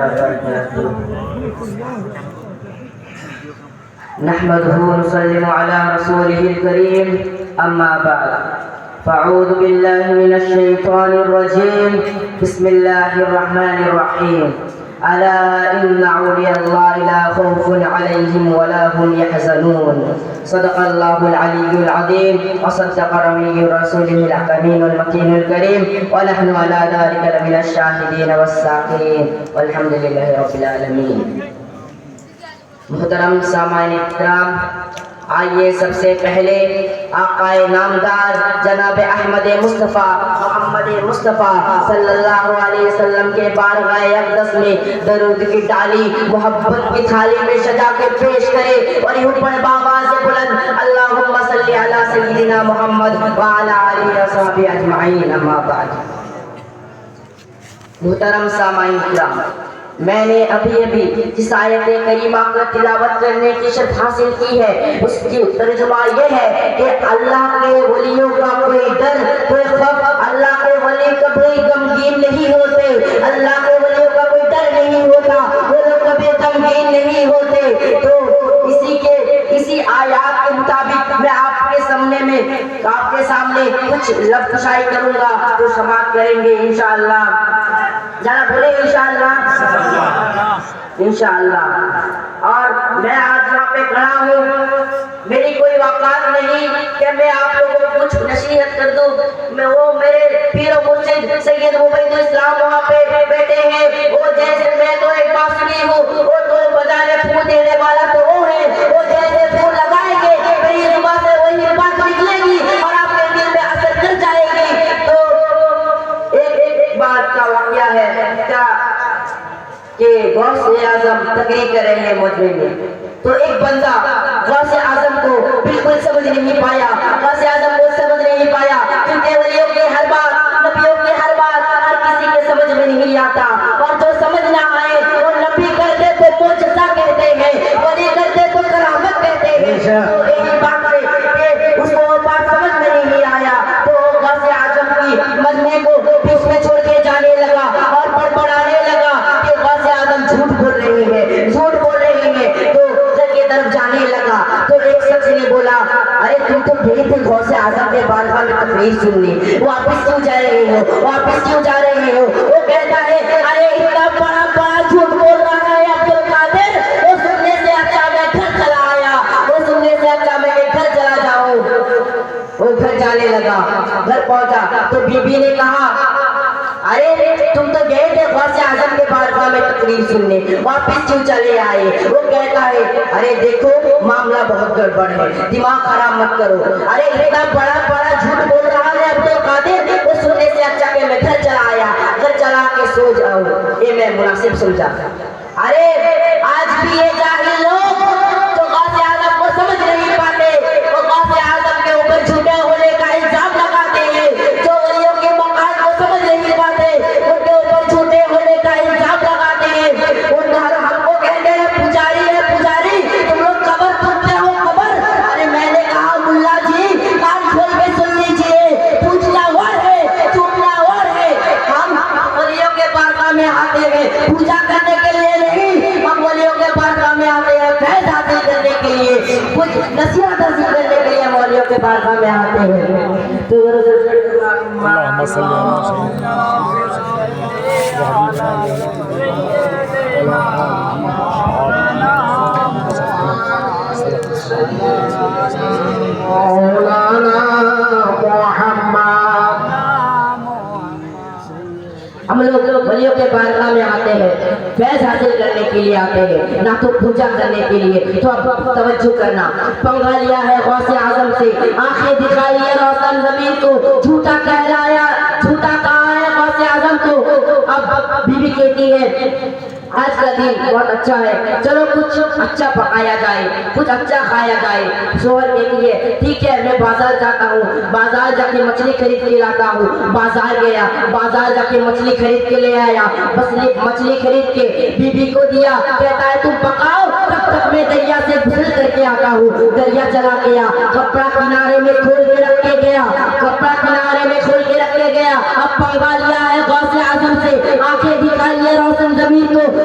وبركاته. نحمده ونسلم على رسوله الكريم أما بعد فأعوذ بالله من الشيطان الرجيم بسم الله الرحمن الرحيم ألا إن أولياء الله لا خوف عليهم ولا هم يحزنون صدق الله العلي العظيم وصدق رسوله رسوله الأمين المكين الكريم ونحن على ذلك لمن الشاهدين والساقين والحمد لله رب العالمين. محترم سامعین اکرام، آئیے سب سے پہلے آقائے نامدار جناب احمد مصطفیٰ محمد مصطفیٰ صلی اللہ علیہ وسلم کے بارگاہ اقدس میں درود کی ڈالی محبت کی تھالی میں سجا کے پیش کرے اور یوں پڑھ بآواز بلند اللہم صلی علی سیدنا محمد وعلی آلہ وصحبہ اجمعین. اما بعد. محترم سامعین اکرام، میں نے ابھی جس آیت کریمہ کا تلاوت کرنے کی شرف حاصل کی ہے اس کی ترجمہ یہ ہے کہ اللہ کے ولیوں کا کوئی ڈر کوئی خوف، اللہ کے ولی کبھی غمگین نہیں ہوتے، اللہ کے ولیوں کا کوئی ڈر نہیں ہوتا، وہ لوگ کبھی غمگین نہیں ہوتے. تو اسی آیات کے مطابق میں آپ کے سامنے کچھ لفظ کشائی کروں گا تو سماعت کریں گے انشاءاللہ. ذرا بولے انشاءاللہ. انشاءاللہ. اور میں آج یہاں پہ کھڑا ہوں، میری کوئی وقت نہیں کہ میں آپ لوگوں کو کچھ نصیحت کر دوں. وہ میرے پیر و مرشد سید عبید الاسلام وہاں پہ بیٹھے ہیں، وہ جیسے میں تو ایک بانسری ہوں، وہ تو بجانے پھول دینے والا تو وہ ہے، وہ جیسے پھول لگائیں گے میری زبان سے وہی بات نکلے گی اور آپ کے دل میں اثر کر جائے گی. تو ایک بات کا واقعہ ہے کیا کہ غوث اعظم تقریر کر رہے ہیں مجمع میں، تو ایک بندہ غوث اعظم کو بالکل سمجھ نہیں پایا، غوث اعظم کو سمجھ نہیں پایا کیونکہ ولیوں کی ہر بات، نبیوں کی ہر بات ہر کسی کے سمجھ میں نہیں آتا، اور جو سمجھ نہ آئے وہ نبی کرتے تو معجزہ کہتے ہیں، ولی کرتے تو کرامت کہتے ہیں. تو ایک بات سے اس کو وہ بات سمجھ میں نہیں آیا تو غوث اعظم کی مجمع کو بیچ میں چھوڑ کے جانے لگا اور بڑبڑانے لگا کہ غوث اعظم جھوٹ بول رہے ہیں. تو گھر کی طرف جانے لگا تو ایک شخص نے بولا ارے تم تو گئے تھے غوث اعظم کے بارگاہ میں تقریر سننے، واپس کیوں جا رہے ہو؟ وہ کہتا ہے ارے اتنا بڑا جھوٹ بول رہا ہے عبد القادر، وہ سننے سے اچھا میں گھر چلا آیا، وہ سننے سے اچھا میں گھر چلا جاؤں. وہ گھر جانے لگا، گھر پہنچا تو بی بی نے کہا ارے تم تو گئے تھے غوث اعظم کے بارگاہ میں تقریر سننے، واپس کیوں چلے آئے؟ وہ کہتا ہے ارے دیکھو معاملہ بہت گڑبڑ ہے، دماغ خراب مت کرو. ارے اتنا بڑا جھوٹ بول رہا ہے عبد القادر، وہ سننے سے اچھا کہ میں گھر چلا آیا، گھر چلا کے سو جاؤں. یہ میں مناسب سمجھا. ارے آج بھی یہ جاہل لوگ تو غوث اعظم کو سمجھ نہیں پاتے، وہ غوث اعظم کے اوپر جھوٹے ہونے کا الزام لگاتے ہیں. جو ولیوں کے مقام کو سمجھ نہیں پاتے ان کے اوپر جھوٹے ہونے کا الزام لگاتے ہیں. ہم کو کہتے ہیں پجاری ہے پجاری، تم لوگ قبر پوجتے ہو قبر. ارے میں نے کہا ملا جی کان کھول کے سن لیجیے، پوجنا اور ہے چوٹنا اور ہے. ہم ولیوں کے بارگاہ میں آتے ہیں پوجا کرنے کے لیے نہیں، ہم ولیوں کے بارگاہ میں آتے ہیں فیض حاصل کرنے کے لیے، کچھ نصیحت حاصل کرنے کے لیے ہم ولیوں کے بارگاہ میں آتے ہیں. تو اللہم صلی اللہ ہم لوگ ولیوں کے بارگاہ میں آتے ہیں فیض حاصل کرنے کے لیے آتے ہیں، نہ تو پوجا کرنے کے لیے. تو اب توجہ کرنا، پنگا لیا ہے غوث اعظم سے، آنکھیں دکھائی ہے روشن زمین کو، جھوٹا کہا ہے غوث اعظم کو. اب بی بی کہتی ہے آج کا دن بہت اچھا ہے، چلو کچھ اچھا پکایا جائے، کچھ اچھا کھایا جائے. شوہر کہتی ہے ٹھیک ہے میں بازار جاتا ہوں، بازار جا کے مچھلی خرید کے لاتا ہوں. بازار گیا، بازار جا کے مچھلی خرید کے لے آیا، بس مچھلی خرید کے بی بی کو دیا، کہتا ہے تم پکاؤ تب تک میں دریا سے گزر کر کے آتا ہوں. دریا چلا گیا، کپڑا کنارے میں کھول کے رکھ کے گیا، اب پنگا لیا ہے غوث اعظم سے، آنکھیں دکھائی ہے روشن زمین کو،